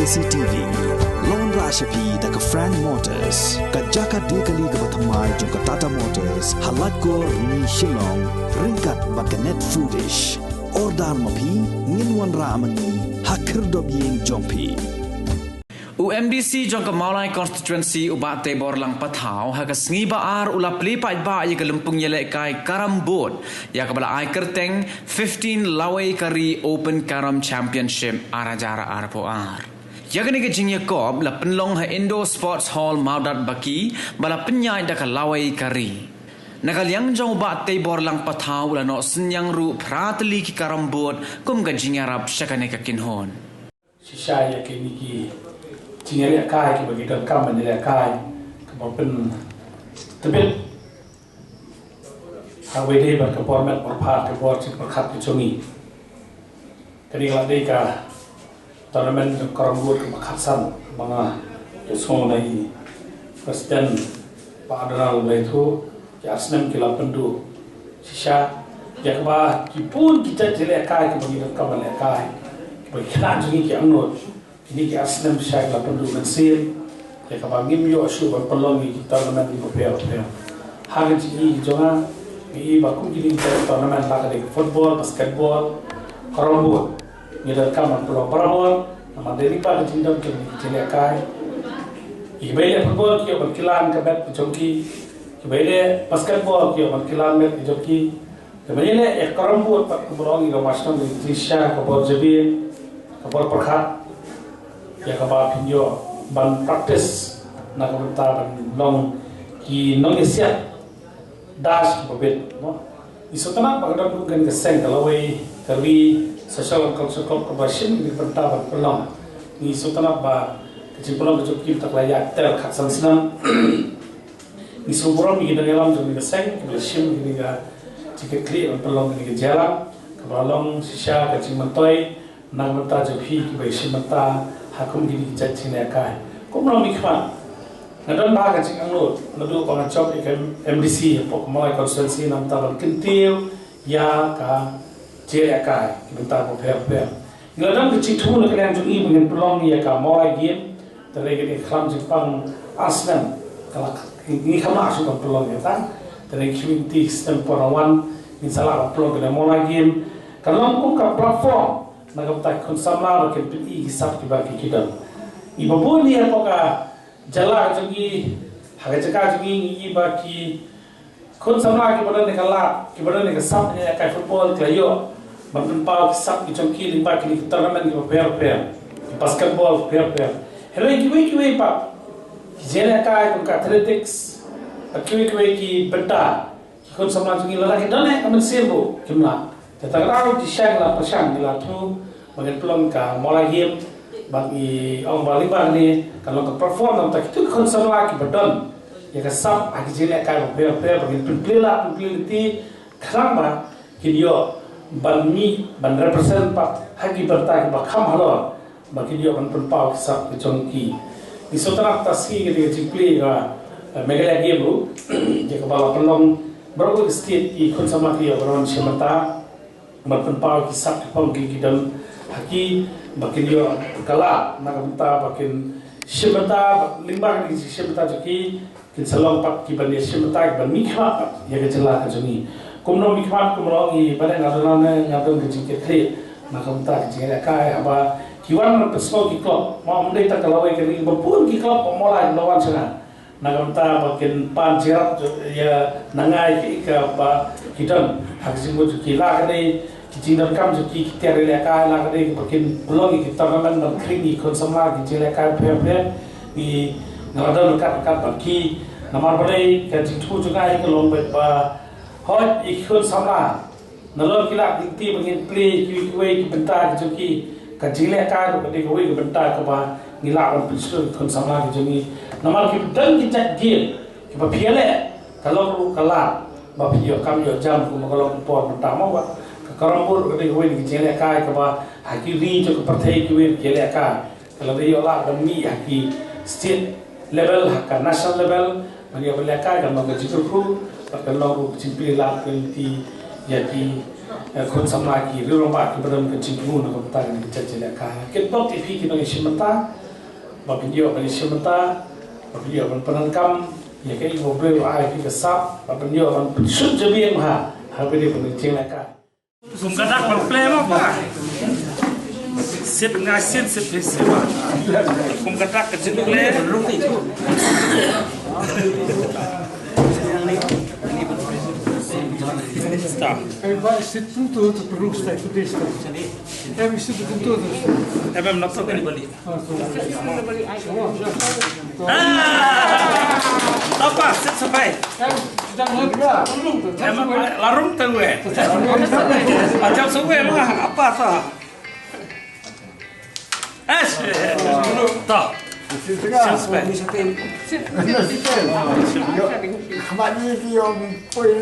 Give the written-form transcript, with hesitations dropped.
KCTV Lon Rashapi daga Frank Motors kajaka dekali ga bathamai jong Tata Motors halat ko ni Shillong ringkat bakanet foodish ordal mapi nginwan ramani hakir dobyeng jongpi UMDC jong Maulai constituency ubat tebor lang pathau haga sngiba ar ula plipai ba ye galumpung yele kai karambot ya kabala ai kerteng 15 lawai kari open karam championship arajara arpo ar yagani ke jingya kob la penlong ha indoor sports hall maudat baki bala penyai da lawai kari nakaliang jong ubat tebor lang pathau la no senyang ru pratli ki karambot kum ga jingya rap syakane ka kinhon sisaya ke niki Cingeri akai ke bagi dalam menjadi akai kemudian tebet hawe deh berkepormat berpat kepor berkat kecungi kini lagi ke turnamen kerambut kemaksan bangga semua lagi presiden Pak Adral itu ya senam kila pendu sisa ya kebah kipun kita jadi akai ke bagi dalam menjadi akai bagi kenal jungi ke angnot ini ke asnem syai la pendu mensil ya kabangim yo asu berpelongi kita turnamen di bopel hagen ji jonga i baku gini turnamen la ke football basketball karambut ni da kaman pulau paramon nama dari pa ke jindam ke ni kai i bele football ki berkilan ke bet joki i bele basketball ki berkilan met joki ke bele karambut pak pulau ni ga masam di trisha ke bor jebin ke bor perkhat ya kaba pinjo ban practice na kaba ban long ki nong esia dash ki babet no isotana bagda ku gan geseng kalawai kali social culture club ka bashin ni banta ban pelong ni isotana ba kecipulong ke joki tak layak tel khatsan senam ni suburam ni dalam jom geseng ki bashin ni ga tiket kli ban pelong ni jalan ka balong sisa ka cimantoi na mata jopi ki bashin mata hakum gini jajin ya kai kumno mikman ngadon baga cing angut nadu pang job ikan MDC pok Maulai constituency nam taban kentil ya ka je ya kai kita ko per ngadon ke cing thul ke yang jungi bingen pelong ya ka Maulai game tare ke kham jipang asnan kala ni khama asu kan pelong ya tan tare community system porawan ni sala pelong ke Maulai game kalong kum ka platform nagapta konsamla bakin piti hisap di bagi kita ibu pun ni apakah jala jogi haga jaka jogi ni bagi konsamla ke badan nekala ke badan nek sap ni kai football klayo bangun pau sap ki jogi limba ki turnamen ki per basketball per hello ki pa jela kai ko athletics ki benta ki konsamla jogi lala ki dane amen sirbo kimla Tetangga di siang lah pasang di latu bagian pelong ka Maulai him bagi orang balik ni kalau ke perform nam tak itu konsum lagi bedon ya ke sap agi jele ka ber bagian pelila peliti keramba kidio ban represent pak hagi bertai ba kham halo bagi dia ban pau sap ke jongki di sotara taski ke jipli ga megala game ru je ke bala pelong baru state i konsum lagi orang semata berpau kisah pun gigi dan haki bakin dia kala nak minta bakin syemata limbah di syemata joki kin salong pak ki ban syemata ban mikha ya ke jela ka joni kumno mikha kumno i pada ngadona ngadon ke jike kre nak minta jike kai aba kiwan pesno ki klub mau mendai tak kalawai ke ni bapun ki klub Maulai lawan sana nak minta bakin pan jerat ya nangai ki ka ba kidan hak jinggo joki la ke Kijing dan kam joki kita relakai lah kadai bakin belum kita turnamen dan keringi konsumlah kijing relakai per di ngalada dekat bagi namar balai kijing tu juga ini kelong ba hot ikut sama nalor kila dikti bagian play kiwi bentar joki kijing relakai kadai kiwi bentar kaba ngilak pensul konsumlah kijing namar kita kita deal kita piala kalau kalah ba piyo kam yo jam kalau por pertama ba karambur kete kowe ni jele kai ka ba haki ri jo ko parthai ki jele kai kalau dia olah demi haki state level haka national level mari olah kai ka ma jitu ku kalau cimpi la ti ya ki คนสำรากีหรือโรงพยาบาลที่ประดมกันจริงมูลนะครับต่างกันจัดจิตกาเก็บต้องที่พี่กินอะไรชิมตามาเป็นเยอะเป็นชิมตามาเป็นเยอะเป็นปนังกรรมอย่างที่ผมเรียกว่าไอ้พี่กษัตริย์มาเป็นเยอะเป็นชุดจะเบี้ยมาหาไปได้เป็นจริงแล้วกันผมกระดักมันเปล่าป่ะเสียบง่ายเสียบเพชรป่ะผมกระดักกันจริงเลยรุ่งที่สุดVai ser tudo para o resto deste ano. É vestido com todas. É mesmo, não sou canibali. Apa? Set sampai. Larung tahu Macam semua mah apa sah? Tak. Kembali ke yang poin.